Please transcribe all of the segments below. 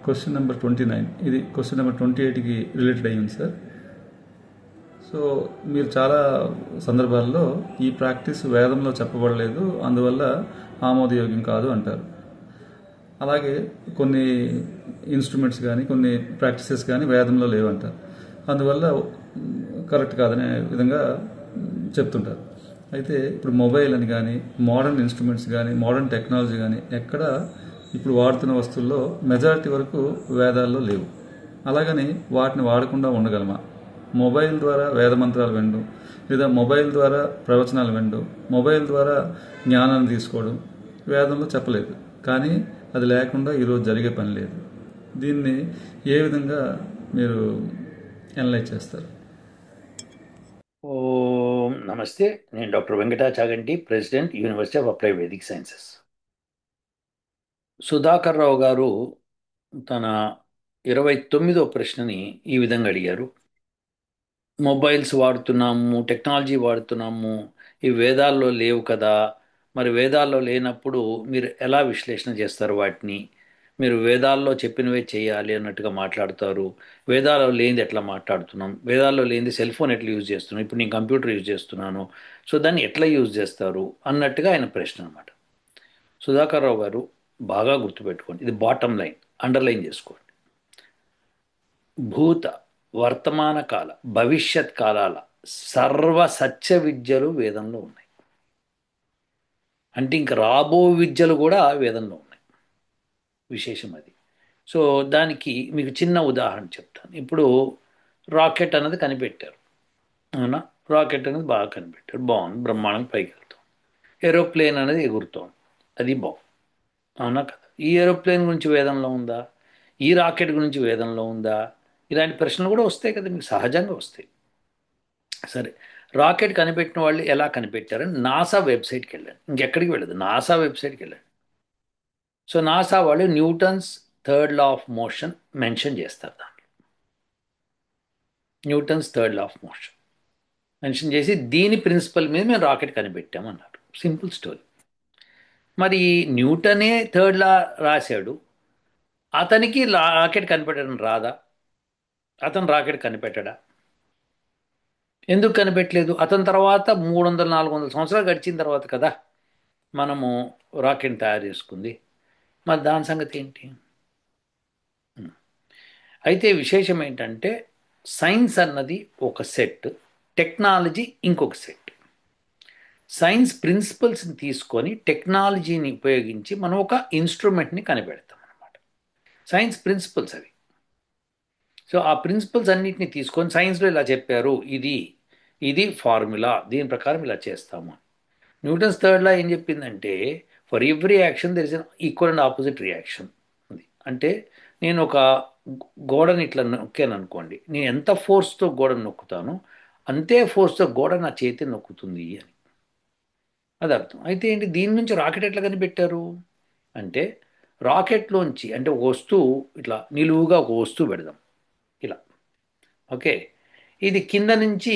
Question number 29, ఇది question number 28కి related అయ్యింది sir. So మీరు చాలా సందర్భాల్లో ఈ ప్రాక్టీస్ వేదంలో చెప్పబడలేదు, అందువల్ల ఆమోదయోగ్యం కాదు అంటారు. అలాగే కొన్ని ఇన్స్ట్రుమెంట్స్ కానీ కొన్ని ప్రాక్టీసెస్ కానీ వేదంలో లేవంటారు, అందువల్ల కరెక్ట్ కాదనే విధంగా చెప్తుంటారు. అయితే ఇప్పుడు మొబైల్ అని కానీ మోడర్న్ ఇన్స్ట్రుమెంట్స్ కానీ మోడర్న్ టెక్నాలజీ కానీ ఎక్కడ ఇప్పుడు వాడుతున్న వస్తువుల్లో మెజారిటీ వరకు వేదాల్లో లేవు. అలాగని వాటిని వాడకుండా ఉండగలమా? మొబైల్ ద్వారా వేద మంత్రాలు వినడం, లేదా మొబైల్ ద్వారా ప్రవచనాలు వినడం, మొబైల్ ద్వారా జ్ఞానాన్ని తీసుకోవడం వేదంలో చెప్పలేదు. కానీ అది లేకుండా ఈరోజు జరిగే పని లేదు. దీన్ని ఏ విధంగా మీరు అనలైజ్ చేస్తారు? ఓం నమస్తే. నేను doctor Venkata Chaganti, president, university of applied vedic sciences. Sudhakar Rao గారు తన 29వ ప్రశ్నని ఈ విధంగా అడిగారు. మొబైల్స్ వాడుతున్నాము, టెక్నాలజీ వాడుతున్నాము, ఈ వేదాల్లో లేవు కదా, మరి వేదాల్లో లేనప్పుడు మీరు ఎలా విశ్లేషణ చేస్తారు వాటిని? మీరు వేదాల్లో చెప్పినవే చేయాలి అన్నట్టుగా మాట్లాడతారు, వేదాల్లో లేనిది ఎట్లా మాట్లాడుతున్నాం, వేదాల్లో లేనిది సెల్ ఫోన్ ఎట్లా యూజ్ చేస్తున్నాం, ఇప్పుడు నేను కంప్యూటర్ యూజ్ చేస్తున్నాను, సో దాన్ని ఎట్లా యూజ్ చేస్తారు అన్నట్టుగా ఆయన ప్రశ్న అనమాట. సుధాకర్ రావు గారు బాగా గుర్తుపెట్టుకోండి, ఇది బాటమ్ లైన్, అండర్లైన్ చేసుకోండి. భూత వర్తమాన కాల భవిష్యత్ కాలాల సర్వ సత్య విద్యలు వేదంలో ఉన్నాయి. అంటే ఇంక రాబో విద్యలు కూడా వేదంలో ఉన్నాయి. విశేషం అది. సో దానికి మీకు చిన్న ఉదాహరణ చెప్తాను. ఇప్పుడు రాకెట్ అన్నది కనిపెట్టారు, అవునా? రాకెట్ అనేది బాగా కనిపెట్టారు, బాగుంది, బ్రహ్మాండంగా పైకి వెళ్తాం. ఏరోప్లేన్ అనేది ఎగురుతోంది, అది బాగుంది, అవునా కదా? ఈ ఏరోప్లేన్ గురించి వేదంలో ఉందా? ఈ రాకెట్ గురించి వేదంలో ఉందా? ఇలాంటి ప్రశ్నలు కూడా వస్తాయి కదా, మీకు సహజంగా వస్తాయి. సరే, రాకెట్ కనిపెట్టిన వాళ్ళు ఎలా కనిపెట్టారని నాసా వెబ్సైట్కి వెళ్ళండి, ఇంకెక్కడికి వెళ్ళదు, నాసా వెబ్సైట్కి వెళ్ళండి. సో నాసా వాళ్ళు Newton's third law of motion mention చేస్తారు. దాంట్లో Newton's third law of motion mention చేసి దీని ప్రిన్సిపల్ మీద మేము రాకెట్ కనిపెట్టామన్నారు. Simple story. మరి న్యూటనే థర్డ్ లా రాశాడు, అతనికి రాకెట్ కనిపెట్టడం రాదా? అతను రాకెట్ కనిపెట్టడా? ఎందుకు కనిపెట్టలేదు? అతని తర్వాత 300-400 సంవత్సరాలు గడిచిన తర్వాత కదా మనము రాకెట్ తయారు చేసుకుంది. మరి దాని సంగతి ఏంటి? అయితే విశేషం ఏంటంటే, సైన్స్ అన్నది ఒక సెట్, టెక్నాలజీ ఇంకొక సెట్. సైన్స్ ప్రిన్సిపల్స్ని తీసుకొని టెక్నాలజీని ఉపయోగించి మనం ఒక ఇన్స్ట్రుమెంట్ని కనిపెడతాం అనమాట. సైన్స్ ప్రిన్సిపల్స్ అవి. సో ఆ ప్రిన్సిపల్స్ అన్నిటిని తీసుకొని సైన్స్లో ఇలా చెప్పారు, ఇది ఇది ఫార్ములా, దీని ప్రకారం ఇలా చేస్తాము. న్యూటన్స్ థర్డ్ లా ఏం చెప్పిందంటే, for every action there is an equal and opposite reaction. అది అంటే, నేను ఒక గోడని ఇట్లా నొక్కాను అనుకోండి, నేను ఎంత ఫోర్స్తో గోడను నొక్కుతానో అంతే ఫోర్స్తో గోడ నా చేతిని నొక్కుతుంది అని. అది అర్థం. అయితే ఏంటి, దీని నుంచి రాకెట్ ఎట్లా కనిపెట్టారు అంటే, రాకెట్లోంచి అంటే ఒక వస్తువు ఇట్లా నిలువుగా ఒక వస్తువు పెడదాం ఇలా, ఓకే, ఇది కింద నుంచి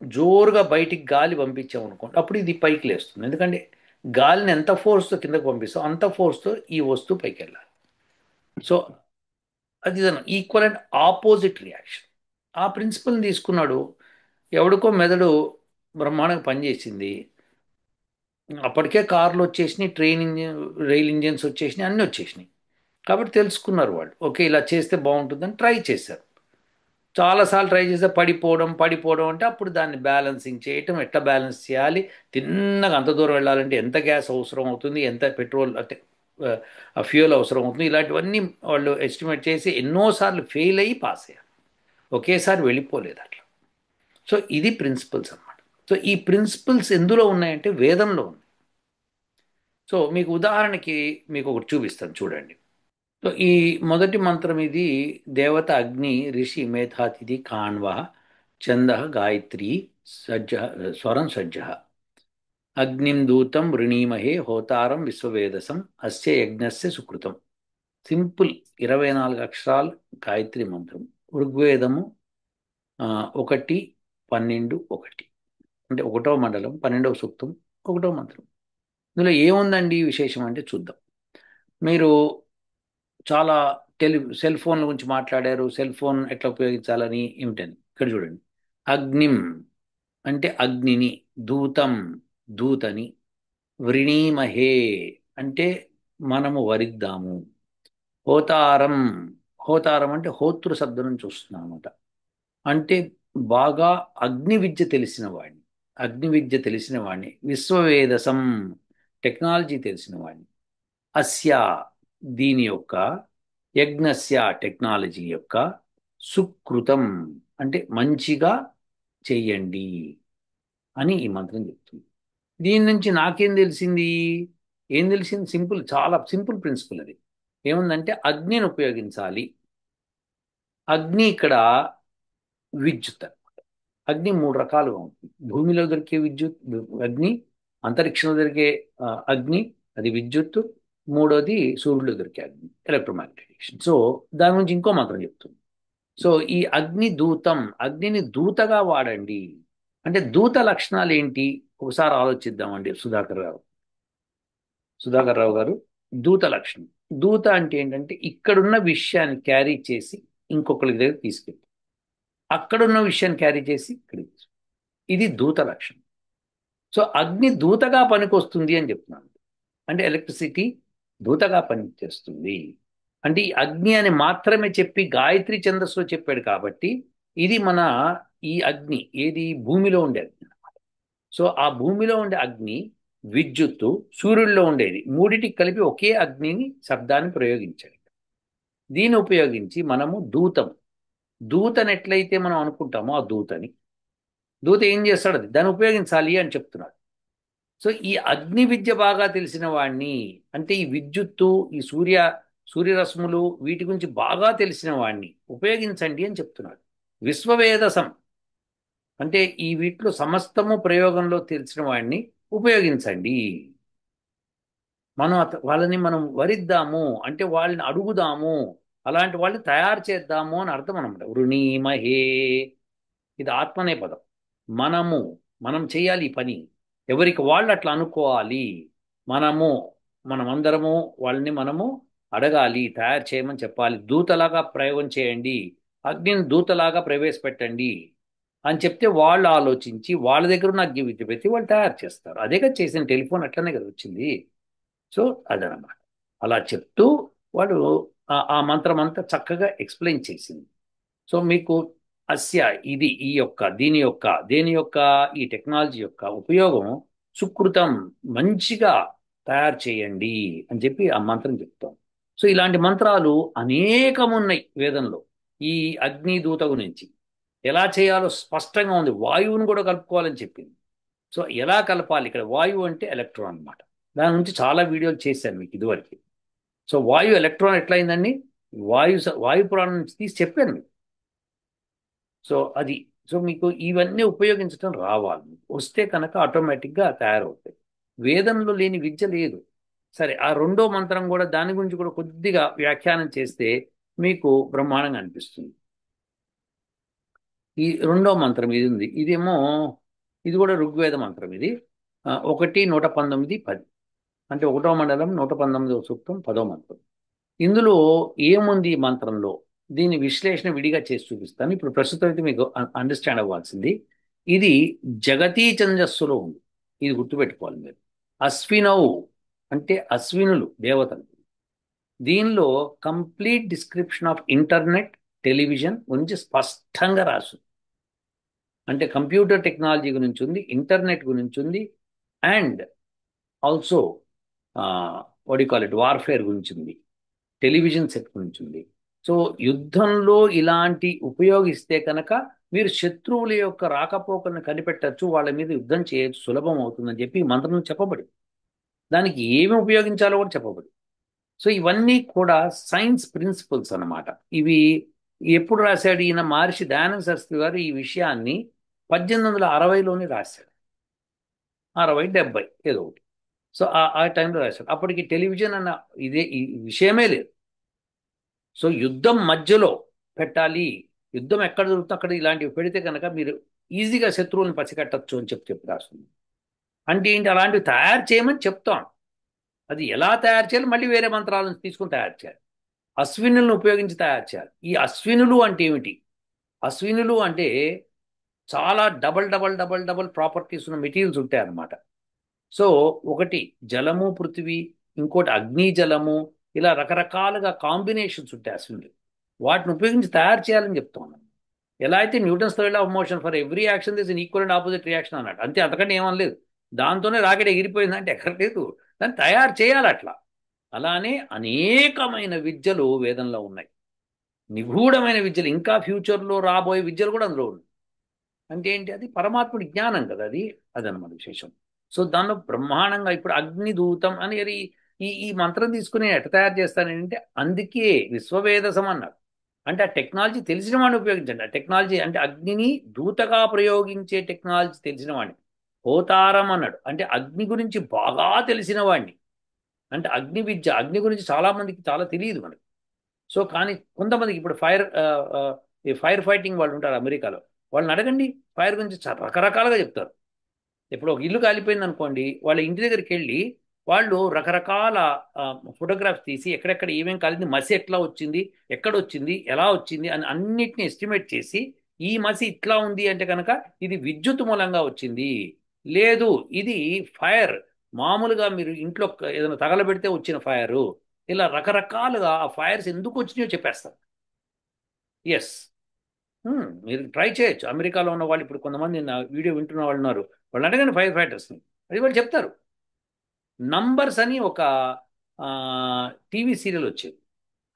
జోరుగా బయటికి గాలి పంపించాం అనుకోండి, అప్పుడు ఇది పైకి లేస్తుంది. ఎందుకంటే గాలిని ఎంత ఫోర్స్తో కిందకు పంపిస్తాం అంత ఫోర్స్తో ఈ వస్తువు పైకి వెళ్ళాలి. సో అది ఈక్వల్ అండ్ ఆపోజిట్ రియాక్షన్. ఆ ప్రిన్సిపల్ని తీసుకున్నాడు. ఎవడికో మెదడు బ్రహ్మాండంగా పనిచేసింది. అప్పటికే కార్లు వచ్చేసినాయి, ట్రైన్ ఇంజిన్, రైల్ ఇంజిన్స్ వచ్చేసినాయి, అన్నీ వచ్చేసినాయి. కాబట్టి తెలుసుకున్నారు వాళ్ళు, ఓకే ఇలా చేస్తే బాగుంటుందని ట్రై చేశారు. చాలాసార్లు ట్రై చేస్తే పడిపోవడం పడిపోవడం అంటే అప్పుడు దాన్ని బ్యాలెన్సింగ్ చేయటం, ఎట్లా బ్యాలెన్స్ చేయాలి, తిన్నగా అంత దూరం వెళ్ళాలంటే ఎంత గ్యాస్ అవసరం అవుతుంది, ఎంత పెట్రోల్ అంటే ఆ ఫ్యూయల్ అవసరం అవుతుంది, ఇలాంటివన్నీ వాళ్ళు ఎస్టిమేట్ చేసి ఎన్నోసార్లు ఫెయిల్ అయ్యి పాస్ అయ్యారు. ఒకేసారి వెళ్ళిపోలేదు అట్లా. సో ఇది ప్రిన్సిపల్స్ అన్నమాట. సో ఈ ప్రిన్సిపల్స్ ఎందులో ఉన్నాయంటే వేదంలో ఉన్నాయి. సో మీకు ఉదాహరణకి మీకు ఒకటి చూపిస్తాను, చూడండి. సో ఈ మొదటి మంత్రం ఇది దేవత అగ్ని, ఋషి మేధాతిథి కాణ్వ, ఛంద గాయత్రి, సజ్జ, స్వరం సజ్జ. అగ్నిం దూతం వృణీమహే హోతారం విశ్వవేదసం అస్య యజ్ఞస్య సుకృతం. సింపుల్ 24 అక్షరాలు గాయత్రి మంత్రం. ఋగ్వేదము 1, 12, 1 అంటే 1వ మండలం, 12వ సూక్తం, 1వ మంత్రం. ఇందులో ఏముందండి విశేషం అంటే చూద్దాం. మీరు చాలా సెల్ ఫోన్ల గురించి మాట్లాడారు, సెల్ ఫోన్ ఎట్లా ఉపయోగించాలని ఏమిటని. ఇక్కడ చూడండి, అగ్నిం అంటే అగ్నిని, దూతం దూతని, వ్రణీమహే అంటే మనము వరిద్దాము, హోతారం హోతారం అంటే హోతృ శబ్దం నుంచి వస్తున్నాం అనమాట. అంటే బాగా అగ్ని విద్య తెలిసిన వాడిని, అగ్ని విద్య తెలిసిన వాడిని, విశ్వవేదసం టెక్నాలజీ తెలిసిన వాడిని, అస్య దీని యొక్క, యజ్ఞస్య టెక్నాలజీ యొక్క, సుకృతం అంటే మంచిగా చెయ్యండి అని ఈ మంత్రం చెప్తుంది. దీని నుంచి నాకేం తెలిసింది? ఏం తెలిసింది? సింపుల్, చాలా సింపుల్ ప్రిన్సిపల్ అది. ఏముందంటే అగ్నిని ఉపయోగించాలి. అగ్ని ఇక్కడ విద్యుత్ అన్నమాట. అగ్ని మూడు రకాలుగా ఉంటుంది. భూమిలో దొరికే విద్యుత్ అగ్ని, అంతరిక్షంలో దొరికే అగ్ని అది విద్యుత్, మూడోది సూర్యుడిలో దొరికే అగ్ని ఎలక్ట్రోమాగ్నెటిక్ రేడియేషన్. సో దాని గురించి ఇంకో మంత్రం చెప్తుంది. సో ఈ అగ్ని దూతం, అగ్నిని దూతగా వాడండి. అంటే దూత లక్షణాలు ఏంటి ఒకసారి ఆలోచిద్దామండి. సుధాకర్ రావు గారు, దూత లక్షణం. దూత అంటే ఏంటంటే ఇక్కడున్న విషయాన్ని క్యారీ చేసి ఇంకొకరి దగ్గర తీసుకెళ్ళి, అక్కడున్న విషయాన్ని క్యారీ చేసి ఇక్కడికి ఇది దూత లక్షణం. సో అగ్ని దూతగా పనికొస్తుంది అని చెప్తున్నాను. అంటే ఎలక్ట్రిసిటీ దూతగా పనిచేస్తుంది. అంటే ఈ అగ్ని అని మాత్రమే చెప్పి గాయత్రి ఛందస్సులో చెప్పాడు కాబట్టి ఇది మన ఈ అగ్ని ఏది భూమిలో ఉండే అగ్ని అన్నమాట. సో ఆ భూమిలో ఉండే అగ్ని, విద్యుత్తు, సూర్యుడిలో ఉండేది, మూడిటికి కలిపి ఒకే అగ్నిని శబ్దాన్ని ప్రయోగించాడు. దీన్ని ఉపయోగించి మనము దూతం, దూతని ఎట్లయితే మనం అనుకుంటామో ఆ దూతని, దూత ఏం చేస్తాడు అది దాన్ని ఉపయోగించాలి అని చెప్తున్నాడు. సో ఈ అగ్ని విద్య బాగా తెలిసిన వాడిని, అంటే ఈ విద్యుత్తు, ఈ సూర్యరశ్ములు వీటి గురించి బాగా తెలిసిన వాడిని ఉపయోగించండి అని చెప్తున్నాడు. విశ్వవేదసం అంటే ఈ వీటిలో సమస్తము ప్రయోగంలో తెలిసిన వాడిని ఉపయోగించండి. మనం వాళ్ళని మనం వరిద్దాము అంటే వాళ్ళని అడుగుదాము, అలాంటి వాళ్ళని తయారు చేద్దాము అని అర్థం అనమాట. వృణీమహే ఇది ఆత్మనే పదం. మనము మనం చేయాలి ఈ పని, ఎవరికి వాళ్ళు అట్లా అనుకోవాలి. మనము మనమందరము వాళ్ళని మనము అడగాలి, తయారు చేయమని చెప్పాలి. దూతలాగా ప్రయోగం చేయండి, అగ్నిని దూతలాగా ప్రవేశపెట్టండి అని చెప్తే వాళ్ళు ఆలోచించి వాళ్ళ దగ్గర ఉన్న అగ్ని విద్య పెట్టి వాళ్ళు తయారు చేస్తారు. అదే కదా చేసిన టెలిఫోన్ అట్లనే కదా వచ్చింది. సో అదనమాట. అలా చెప్తూ వాడు ఆ మంత్రం అంతా చక్కగా ఎక్స్ప్లెయిన్ చేసింది. సో మీకు అస్య ఇది ఈ యొక్క దేని యొక్క ఈ టెక్నాలజీ యొక్క ఉపయోగం సుకృతం మంచిగా తయారు చేయండి అని చెప్పి ఆ మంత్రం చెప్తాం. సో ఇలాంటి మంత్రాలు అనేకం ఉన్నాయి వేదంలో. ఈ అగ్ని దూత గురించి ఎలా చేయాలో స్పష్టంగా ఉంది. వాయువును కూడా కలుపుకోవాలని చెప్పింది. సో ఎలా కలపాలి, ఇక్కడ వాయువు అంటే ఎలక్ట్రాన్ అన్నమాట. దాని గురించి చాలా వీడియోలు చేశాను మీకు ఇదివరకు. సో వాయు ఎలక్ట్రాన్ ఎట్లయిందండి, వాయు పురాణం నుంచి తీసి చెప్పాను మీకు. సో అది, సో మీకు ఇవన్నీ ఉపయోగించడం రావాలి, వస్తే కనుక ఆటోమేటిక్గా తయారవుతాయి. వేదంలో లేని విద్య లేదు. సరే ఆ రెండో మంత్రం కూడా దాని గురించి కూడా కొద్దిగా వ్యాఖ్యానం చేస్తే మీకు బ్రహ్మాండంగా అనిపిస్తుంది. ఈ రెండో మంత్రం ఇది ఉంది, ఇదేమో ఇది కూడా ఋగ్వేద మంత్రం. ఇది 1:119 అంటే 1వ మండలం 119వ సూక్తం 10వ మంత్రం. ఇందులో ఏముంది ఈ మంత్రంలో, దీని విశ్లేషణ విడిగా చేసి చూపిస్తాను. ఇప్పుడు ప్రస్తుతం అయితే మీకు అండర్స్టాండ్ అవ్వాల్సింది ఇది జగతీ ఛందస్సులో ఉంది. ఇది గుర్తుపెట్టుకోవాలి మీరు. అశ్వినౌ అంటే అశ్వినులు దేవతలు. దీనిలో complete description of internet, television గురించి స్పష్టంగా రాసు. అంటే కంప్యూటర్ టెక్నాలజీ గురించి ఉంది, ఇంటర్నెట్ గురించి ఉంది, అండ్ ఆల్సో వార్ఫేర్ గురించి ఉంది, టెలివిజన్ సెట్ గురించి ఉంది. సో యుద్ధంలో ఇలాంటి ఉపయోగిస్తే కనుక మీరు శత్రువుల యొక్క రాకపోకలను కనిపెట్టచ్చు, వాళ్ళ మీద యుద్ధం చేయొచ్చు, సులభం అవుతుందని చెప్పి ఈ మంత్రం చెప్పబడి, దానికి ఏమి ఉపయోగించాలో కూడా చెప్పబడి. సో ఇవన్నీ కూడా సైన్స్ ప్రిన్సిపల్స్ అన్నమాట. ఇవి ఎప్పుడు రాశాడు ఈయన, మహర్షి దయానంద సరస్వతి గారు ఈ విషయాన్ని 1860లోనే రాశాడు. 60-70 ఏదో ఒకటి. సో ఆ టైంలో రాశాడు. అప్పటికి టెలివిజన్ అన్న ఈ విషయమే లేదు. సో యుద్ధం మధ్యలో పెట్టాలి, యుద్ధం ఎక్కడ జరుగుతుందో అక్కడ ఇలాంటివి పెడితే కనుక మీరు ఈజీగా శత్రువులను పసిగట్టచ్చు అని చెప్పి రాస్తుంది. అంటే ఏంటి, అలాంటివి తయారు చేయమని చెప్తాం. అది ఎలా తయారు చేయాలి, మళ్ళీ వేరే మంత్రాలను తీసుకుని తయారు చేయాలి. అశ్వినులను ఉపయోగించి తయారు చేయాలి. ఈ అశ్వినులు అంటే ఏమిటి? అశ్వినులు అంటే చాలా double double double double properties ఉన్న మెటీరియల్స్ ఉంటాయి అన్నమాట. సో ఒకటి జలము పృథివీ, ఇంకోటి అగ్ని జలము, ఇలా రకరకాలుగా కాంబినేషన్స్ ఉంటాయి అశ్వినులు. వాటిని ఉపయోగించి తయారు చేయాలని చెప్తా ఉన్నాను. ఎలా అయితే Newton's third law of motion for every action there's an equal and opposite reaction అన్నాడు. అంతే, అంతకంటే ఏమనలేదు. దాంతోనే రాకెట్ ఎగిరిపోయిందంటే ఎక్కడ లేదు. దాన్ని తయారు చేయాలి అట్లా. అలానే అనేకమైన విద్యలు వేదంలో ఉన్నాయి. నిగూఢమైన విద్యలు, ఇంకా ఫ్యూచర్లో రాబోయే విద్యలు కూడా అందులో ఉన్నాయి. అంటే ఏంటి? అది పరమాత్ముడి జ్ఞానం కదా, అదనమాట విశేషం. సో దానిలో బ్రహ్మాండంగా ఇప్పుడు అగ్నిదూతం అని ఈ ఈ మంత్రం తీసుకుని నేను ఎట్ట తయారు చేస్తానంటే, అందుకే విశ్వవేదసం అన్నాడు. అంటే ఆ టెక్నాలజీ తెలిసిన వాడిని ఉపయోగించండి. ఆ టెక్నాలజీ అంటే అగ్నిని దూతగా ప్రయోగించే టెక్నాలజీ తెలిసిన వాడిని. హోతారం అన్నాడు, అంటే అగ్ని గురించి బాగా తెలిసిన వాడిని. అంటే అగ్ని విద్య, అగ్ని గురించి చాలా మందికి చాలా తెలియదు మనకి. సో కానీ కొంతమందికి ఇప్పుడు ఈ ఫైర్ ఫైటింగ్ వాళ్ళు ఉంటారు అమెరికాలో, వాళ్ళని అడగండి, ఫైర్ గురించి రకరకాలుగా చెప్తారు. ఇప్పుడు ఒక ఇల్లు కాలిపోయింది అనుకోండి, వాళ్ళ ఇంటి దగ్గరికి వెళ్ళి వాళ్ళు రకరకాల ఫోటోగ్రాఫ్స్ తీసి ఎక్కడెక్కడ ఏమేం కాలింది, మసి ఎట్లా వచ్చింది, ఎక్కడ వచ్చింది, ఎలా వచ్చింది అని అన్నిటిని ఎస్టిమేట్ చేసి, ఈ మసి ఇట్లా ఉంది అంటే కనుక ఇది విద్యుత్ మూలంగా వచ్చింది, లేదు ఇది ఫైర్, మామూలుగా మీరు ఇంట్లో ఏదైనా తగలబెడితే వచ్చిన ఫైరు, ఇలా రకరకాలుగా ఆ ఫైర్స్ ఎందుకు వచ్చినాయో చెప్పేస్తారు. ఎస్, మీరు ట్రై చేయొచ్చు. అమెరికాలో ఉన్న వాళ్ళు ఇప్పుడు కొంతమంది నా వీడియో వింటున్న వాళ్ళు ఉన్నారు, వాళ్ళు అడగండి ఫైర్ ఫైటర్స్ని, అది వాళ్ళు చెప్తారు. నంబర్స్ అని ఒక టీవీ సీరియల్ వచ్చేది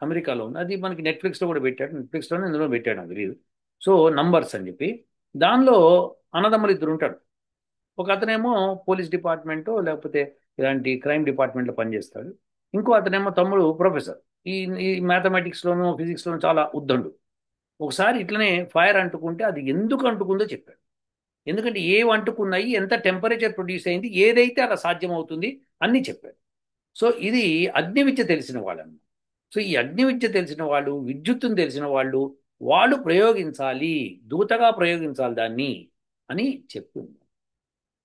అమెరికాలో ఉంది, అది మనకి నెట్ఫ్లిక్స్లో కూడా పెట్టాడు, నెట్ఫ్లిక్స్లోనే ఇందులో పెట్టాడు నాకు తెలియదు. సో నంబర్స్ అని చెప్పి, దానిలో అన్నదమ్ములు ఇద్దరు ఉంటాడు. ఒక అతనేమో పోలీస్ డిపార్ట్మెంటు లేకపోతే ఇలాంటి క్రైమ్ డిపార్ట్మెంట్లో పనిచేస్తాడు. ఇంకో అతనేమో తమ్ముడు ప్రొఫెసర్, ఈ ఈ మ్యాథమెటిక్స్లోను ఫిజిక్స్లోను చాలా ఉద్దండు. ఒకసారి ఇట్లనే ఫైర్ అంటుకుంటే అది ఎందుకు అంటుకుందో చెప్పాడు. ఎందుకంటే ఏవి అంటుకున్నాయి, ఎంత టెంపరేచర్ ప్రొడ్యూస్ అయింది, ఏదైతే అలా సాధ్యమవుతుంది అన్నీ చెప్పాడు. సో ఇది అగ్ని విద్య తెలిసిన వాళ్ళను. సో ఈ అగ్ని విద్య తెలిసిన వాళ్ళు, విద్యుత్తును తెలిసిన వాళ్ళు, వాళ్ళు ప్రయోగించాలి, దూతగా ప్రయోగించాలి దాన్ని అని చెప్పింది.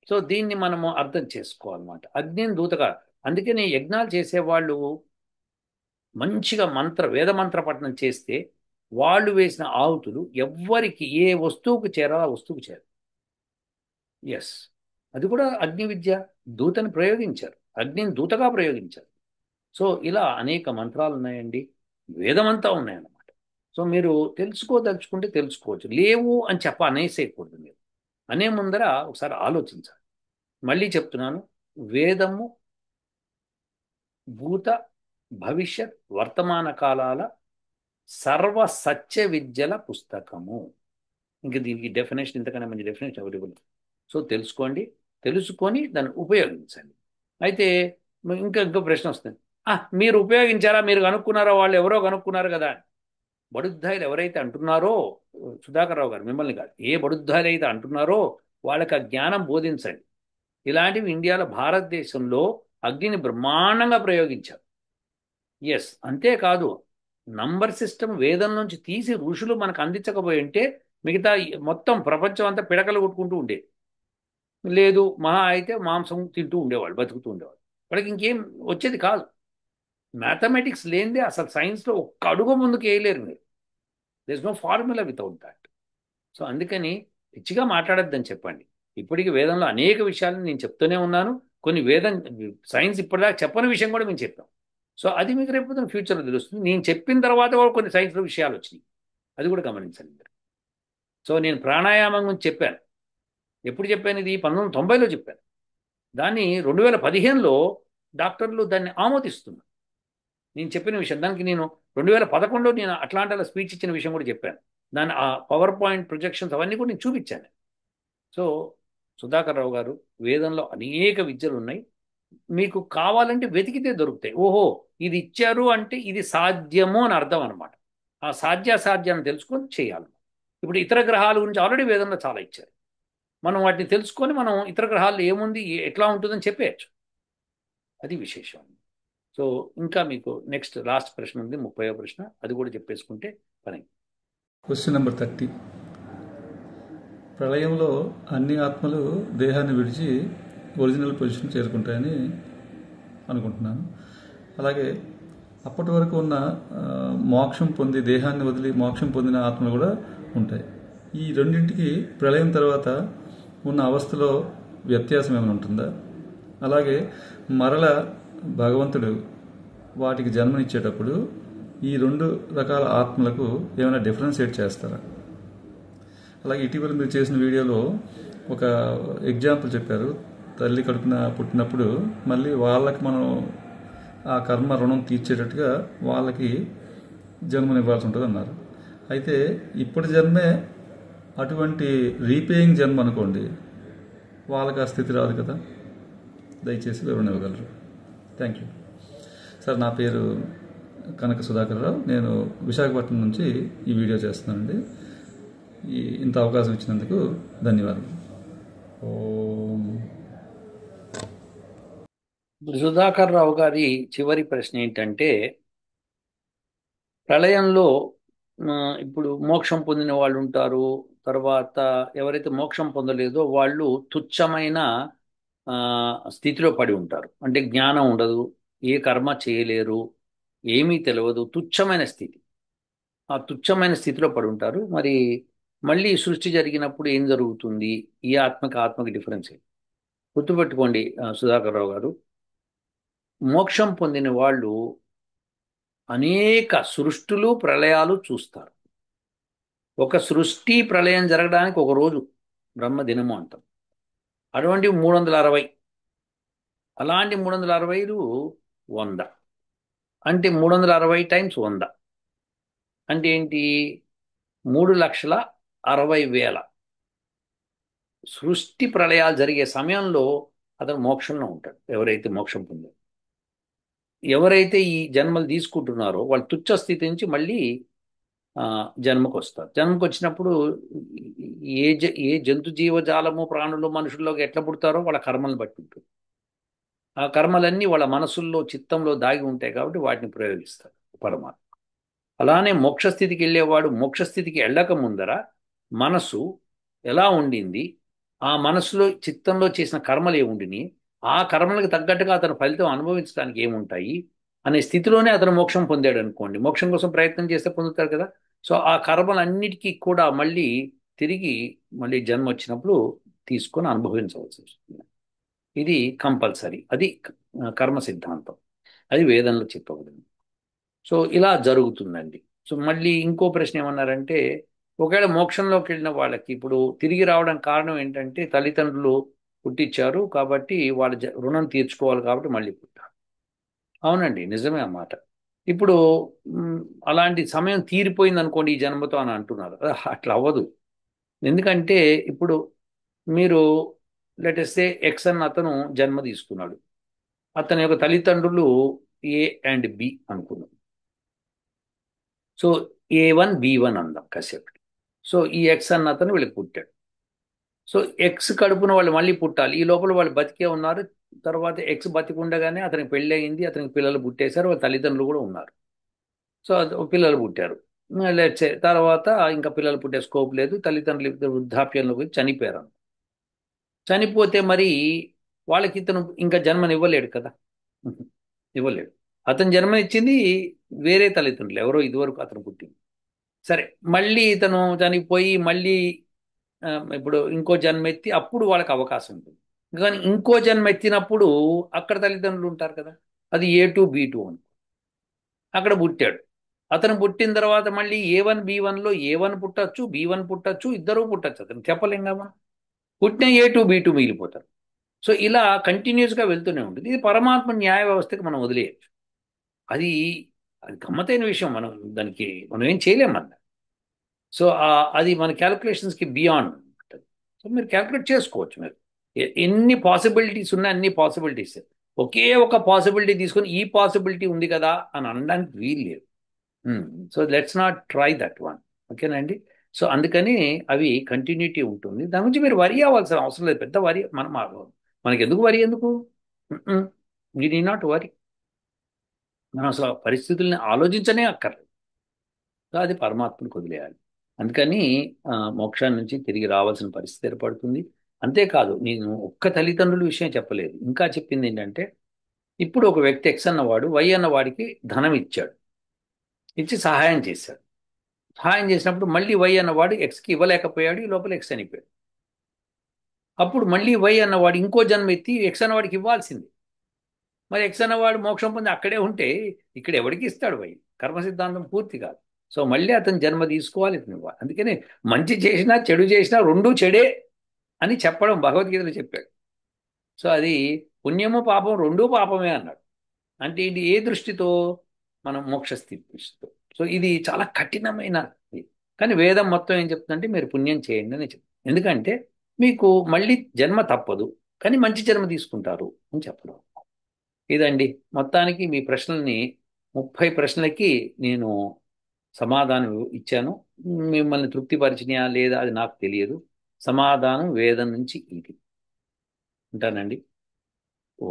సో దీన్ని మనము అర్థం చేసుకోవాలన్నమాట, అగ్నిని దూతగా. అందుకని యజ్ఞాలు చేసేవాళ్ళు మంచిగా వేద మంత్ర పఠనం చేస్తే వాళ్ళు వేసిన ఆహుతులు ఎవ్వరికి ఏ వస్తువుకు చేరాలో ఆ వస్తువుకు చేరాలి. ఎస్, అది కూడా అగ్ని విద్య. దూతని ప్రయోగించారు, అగ్నిని దూతగా ప్రయోగించారు. సో ఇలా అనేక మంత్రాలు ఉన్నాయండి, వేదమంతా ఉన్నాయన్నమాట. సో మీరు తెలుసుకోదలుచుకుంటే తెలుసుకోవచ్చు, లేవు అని అనేసేయకూడదు. మీరు అనే ముందర ఒకసారి ఆలోచించాలి. మళ్ళీ చెప్తున్నాను, వేదము భూత భవిష్యత్ వర్తమాన కాలాల సర్వ సత్య విద్యల పుస్తకము. ఇంక దీనికి డెఫినేషన్, ఇంతకన్నా మంచి డెఫినేషన్ అవైలబుల్. సో తెలుసుకోండి, తెలుసుకొని దాన్ని ఉపయోగించండి. అయితే ఇంకో ప్రశ్న వస్తుంది, మీరు ఉపయోగించారా, మీరు కనుక్కున్నారా, వాళ్ళు ఎవరో కనుక్కున్నారు కదా. బడుద్దాయిలు ఎవరైతే అంటున్నారో, సుధాకర్ రావు గారు మిమ్మల్ని కాదు, ఏ బడుద్దాయిలు అయితే అంటున్నారో వాళ్ళకి ఆ జ్ఞానం బోధించండి. ఇలాంటివి ఇండియాలో భారతదేశంలో అగ్నిని బ్రహ్మాండంగా ప్రయోగించారు. ఎస్, అంతేకాదు నంబర్ సిస్టమ్ వేదం నుంచి తీసి ఋషులు మనకు అందించకపోయి ఉంటే మిగతా మొత్తం ప్రపంచం అంతా పిడకలు కొట్టుకుంటూ ఉండేది. లేదు, మహా అయితే మాంసం తింటూ ఉండేవాళ్ళు, బతుకుతూ ఉండేవాళ్ళు, వాళ్ళకి ఇంకేం వచ్చేది కాదు. మ్యాథమెటిక్స్ లేనిదే అసలు సైన్స్లో ఒక్క అడుగు ముందుకు వేయలేరు మీరు. There's no formula without that. So అందుకని పిచ్చిగా మాట్లాడొద్దని చెప్పండి. ఇప్పటికీ వేదంలో అనేక విషయాలను నేను చెప్తూనే ఉన్నాను, కొన్ని సైన్స్ ఇప్పటిదాకా చెప్పని విషయం కూడా మేము చెప్పాం. సో అది మీకు రేపు ఫ్యూచర్లో తెలుస్తుంది. నేను చెప్పిన తర్వాత కూడా కొన్ని సైన్స్లో విషయాలు వచ్చినాయి, అది కూడా గమనించండి మీరు. సో నేను ప్రాణాయామం గురించి చెప్పాను, ఎప్పుడు చెప్పాను? ఇది 1990లో చెప్పాను. దాన్ని 2015లో డాక్టర్లు దాన్ని ఆమోదిస్తున్నారు, నేను చెప్పిన విషయం. దానికి నేను 2011లో నేను అట్లాంటాలో స్పీచ్ ఇచ్చిన విషయం కూడా చెప్పాను. దాని ఆ పవర్ పాయింట్ ప్రొజెక్షన్స్ అవన్నీ కూడా నేను చూపించాను. సో సుధాకర్ రావు గారు, వేదంలో అనేక విద్యలు ఉన్నాయి, మీకు కావాలంటే వెతికితే దొరుకుతాయి. ఓహో, ఇది ఇచ్చారు అంటే ఇది సాధ్యము అని అర్థం అనమాట. ఆ సాధ్యాసాధ్యాన్ని తెలుసుకొని చేయాలి. ఇప్పుడు ఇతర గ్రహాల గురించి ఆల్రెడీ వేదంలో చాలా ఇచ్చారు, మనం వాటిని తెలుసుకొని మనం ఇతర గ్రహాల్లో ఏముంది, ఎట్లా ఉంటుందని చెప్పేయచ్చు. అది విశేషం. సో ఇంకా మీకు నెక్స్ట్ లాస్ట్ ప్రశ్న ఉంది, 30వ ప్రశ్న, అది కూడా చెప్పేసుకుంటే పని. Question number 30. ప్రళయంలో అన్ని ఆత్మలు దేహాన్ని విడిచి ఒరిజినల్ పొజిషన్ చేరుకుంటాయని అనుకుంటున్నాను. అలాగే అప్పటి వరకు ఉన్న ఆ, మోక్షం పొంది దేహాన్ని వదిలి మోక్షం పొందిన ఆత్మలు కూడా ఉంటాయి. ఈ రెండింటికి ప్రళయం తర్వాత ఉన్న అవస్థలో వ్యత్యాసం ఏమైనా ఉంటుందా? అలాగే మరల భగవంతుడు వాటికి జన్మనిచ్చేటప్పుడు ఈ రెండు రకాల ఆత్మలకు ఏమైనా డిఫరెన్షియేట్ చేస్తారా? అలాగే ఇటీవల మీరు చేసిన వీడియోలో ఒక ఎగ్జాంపుల్ చెప్పారు. తల్లి కడుపున పుట్టినప్పుడు మళ్ళీ వాళ్ళకి మనం ఆ కర్మ రుణం తీర్చేటట్టుగా వాళ్ళకి జన్మనివ్వాల్సి ఉంటుంది అన్నారు. అయితే ఇప్పటి జన్మే అటువంటి రీపేయింగ్ జన్మ అనుకోండి, వాళ్ళకి ఆ స్థితి రాదు కదా. దయచేసి వివరణ ఇవ్వగలరు. Thank you sir. నా పేరు కనక సుధాకర్ రావు. నేను విశాఖపట్నం నుంచి ఈ వీడియో చేస్తున్నానండి. ఇంత అవకాశం ఇచ్చినందుకు ధన్యవాదాలు. ఓం. సుధాకర్ రావు గారి చివరి ప్రశ్న ఏంటంటే, ప్రళయంలో ఇప్పుడు మోక్షం పొందిన వాళ్ళు ఉంటారు. తర్వాత ఎవరైతే మోక్షం పొందలేదో వాళ్ళు తుచ్చమైన ఆ, స్థితిలో పడి ఉంటారు. అంటే జ్ఞానం ఉండదు, ఏ కర్మ చేయలేరు, ఏమీ తెలియదు, తుచ్చమైన స్థితి. ఆ తుచ్చమైన స్థితిలో పడి ఉంటారు. మరి మళ్ళీ సృష్టి జరిగినప్పుడు ఏం జరుగుతుంది? ఈ ఆత్మకి ఆత్మకి డిఫరెన్స్ ఏంటి? గుర్తుపెట్టుకోండి సుధాకర్ రావు గారు, మోక్షం పొందిన వాళ్ళు అనేక సృష్టులు ప్రళయాలు చూస్తారు. ఒక సృష్టి ప్రళయం జరగడానికి ఒక రోజు బ్రహ్మదినము అంటాం. అటువంటి 360. అలాంటి 360లు 100. అంటే 360 టైమ్స్ 100 అంటే ఏంటి? 3,60,000 సృష్టి ప్రళయాలు జరిగే సమయంలో అతను మోక్షంలో ఉంటాడు. ఎవరైతే మోక్షం పొందారో, ఎవరైతే ఈ జన్మలు తీసుకుంటున్నారో వాళ్ళు తుచ్చ స్థితి నుంచి మళ్ళీ జన్మకు వస్తారు. జన్మకు వచ్చినప్పుడు ఏ జంతు జీవజాలము ప్రాణులు మనుషుల్లోకి ఎట్లా పుడతారో వాళ్ళ కర్మలను బట్టి ఉంటుంది. ఆ కర్మలన్నీ వాళ్ళ మనసుల్లో చిత్తంలో దాగి ఉంటాయి కాబట్టి వాటిని ప్రయోగిస్తారు పరమాత్మ. అలానే మోక్షస్థితికి వెళ్ళేవాడు మోక్షస్థితికి వెళ్ళక ముందర మనసు ఎలా ఉండింది, ఆ మనసులో చిత్తంలో చేసిన కర్మలు ఏముండిని, ఆ కర్మలకు తగ్గట్టుగా అతను ఫలితం అనుభవించడానికి ఏముంటాయి అనే స్థితిలోనే అతను మోక్షం పొందాడు అనుకోండి. మోక్షం కోసం ప్రయత్నం చేస్తే పొందుతారు కదా. సో ఆ కర్మలన్నిటికీ కూడా తిరిగి మళ్ళీ జన్మ వచ్చినప్పుడు తీసుకొని అనుభవించవలసి వస్తుంది. ఇది కంపల్సరీ. అది కర్మ సిద్ధాంతం. అది వేదంలో చెప్పబడింది. సో ఇలా జరుగుతుందండి. సో మళ్ళీ ఇంకో ప్రశ్న ఏమన్నారంటే, ఒకవేళ మోక్షంలోకి వెళ్ళిన వాళ్ళకి ఇప్పుడు తిరిగి రావడానికి కారణం ఏంటంటే తల్లిదండ్రులు పుట్టించారు కాబట్టి వాళ్ళ రుణం తీర్చుకోవాలి కాబట్టి మళ్ళీ పుట్టారు. అవునండి, నిజమే అన్నమాట. ఇప్పుడు అలాంటి సమయం తీరిపోయింది అనుకోండి ఈ జన్మతో అని అంటున్నారు. అట్లా అవ్వదు. ఎందుకంటే ఇప్పుడు మీరు లెటెస్ట్ సే ఎక్స్ అన్న అతను జన్మ తీసుకున్నాడు. అతని యొక్క తల్లిదండ్రులు ఏ అండ్ బి అనుకున్నాం. సో A1 B1 అందాం కశ్యప్. సో ఈ ఎక్స్ అన్న అతను వీళ్ళకి పుట్టాడు. సో ఎక్స్ కడుపున వాళ్ళు మళ్ళీ పుట్టాలి. ఈ లోపల వాళ్ళు బతికే ఉన్నారు. తర్వాత ఎక్స్ బతికి ఉండగానే అతనికి పెళ్ళి అయింది, అతనికి పిల్లలు పుట్టేశారు, వాళ్ళ తల్లిదండ్రులు కూడా ఉన్నారు. సో పిల్లలు పుట్టారు. లెట్సే తర్వాత ఇంకా పిల్లలు పుట్టే స్కోప్ లేదు, తల్లిదండ్రులు ఇద్దరు వృద్ధాప్యంలోకి వచ్చి చనిపోయారు. చనిపోతే మరి వాళ్ళకి ఇతను ఇంకా జన్మనివ్వలేడు కదా. ఇవ్వలేడు. అతను జన్మనిచ్చింది వేరే తల్లిదండ్రులు, ఎవరో ఇదివరకు అతను పుట్టింది. సరే, మళ్ళీ ఇతను చనిపోయి మళ్ళీ ఇప్పుడు ఇంకో జన్మెత్తి అప్పుడు వాళ్ళకి అవకాశం ఉంటుంది. కానీ ఇంకో జన్మెత్తినప్పుడు అక్కడ తల్లిదండ్రులు ఉంటారు కదా. అది A2 B2 అని. అక్కడ పుట్టాడు. అతను పుట్టిన తర్వాత మళ్ళీ A1 B1లో A1 పుట్టచ్చు, B1 పుట్టచ్చు, ఇద్దరు పుట్టచ్చు. అతను చెప్పలేం కదా. పుట్టిన A2 B2 మిగిలిపోతారు. సో ఇలా కంటిన్యూస్గా వెళ్తూనే ఉంటుంది. ఇది పరమాత్మ న్యాయ వ్యవస్థకి మనం వదిలేయచ్చు. అది అది గమ్మతైన విషయం. మనం ఏం చేయలేమన్న. సో అది మన క్యాలిక్యులేషన్స్కి బియాండ్ ఉంటుంది. సో మీరు క్యాలిక్యులేట్ చేసుకోవచ్చు. మీరు ఎన్ని పాసిబిలిటీస్ ఉన్నాయి, అన్ని పాసిబిలిటీస్. ఒకే ఒక పాసిబిలిటీ తీసుకొని ఈ పాసిబిలిటీ ఉంది కదా అని అనడానికి వీలు లేదు. So let's not try that one. ఓకేనండి. సో అందుకని అవి కంటిన్యూటీ ఉంటుంది. దాని గురించి మీరు వరి అవ్వాల్సిన అవసరం లేదు. పెద్ద వరి మనకి ఎందుకు వరి ఎందుకు? వీ నీ నాట్ వరి. మనం అసలు పరిస్థితుల్ని ఆలోచించనే అక్కర్లేదు. సో అది పరమాత్మకు వదిలేయాలి. అందుకని మోక్షాన్ని నుంచి తిరిగి రావాల్సిన పరిస్థితి ఏర్పడుతుంది. అంతేకాదు, నేను ఒక్క తల్లిదండ్రుల విషయం చెప్పలేదు. ఇంకా చెప్పింది ఏంటంటే ఇప్పుడు ఒక వ్యక్తి ఎక్స్ అన్నవాడు వై అన్నవాడికి ధనం ఇచ్చాడు, ఇచ్చి సహాయం చేశాడు. సహాయం చేసినప్పుడు మళ్ళీ వై అన్నవాడు ఎక్స్కి ఇవ్వలేకపోయాడు, ఈ లోపల ఎక్స్ చనిపోయాడు. అప్పుడు మళ్ళీ వై అన్నవాడు ఇంకో జన్మ ఎత్తి ఎక్స్ అన్నవాడికి ఇవ్వాల్సింది. మరి ఎక్స్ అన్నవాడు మోక్షం పొంది అక్కడే ఉంటే ఇక్కడ ఎవరికి ఇస్తాడు వై? కర్మ సిద్ధాంతం పూర్తి కాదు. సో మళ్ళీ అతను జన్మ తీసుకోవాలి, ఇతను ఇవ్వాలి. అందుకని మంచి చేసినా చెడు చేసినా రెండూ చెడే అని చెప్పడం భగవద్గీతలో చెప్పాడు. సో అది పుణ్యము పాపం రెండూ పాపమే అన్నాడు. అంటే ఇది ఏ దృష్టితో? మనం మోక్షస్థితి దృష్టితో. సో ఇది చాలా కఠినమైన ఇది. కానీ వేదం మొత్తం ఏం చెప్తుందంటే మీరు పుణ్యం చేయండి అని చెప్తుంది. ఎందుకంటే మీకు మళ్ళీ జన్మ తప్పదు, కానీ మంచి జన్మ తీసుకుంటారు అని చెప్పడం. ఇదండి మొత్తానికి మీ ప్రశ్నల్ని 30 ప్రశ్నలకి నేను సమాధానం ఇచ్చాను. మిమ్మల్ని తృప్తిపరిచినయా లేదా అది నాకు తెలియదు. సమాధానం వేదం నుంచి ఇది. ఉంటానండి. ఓ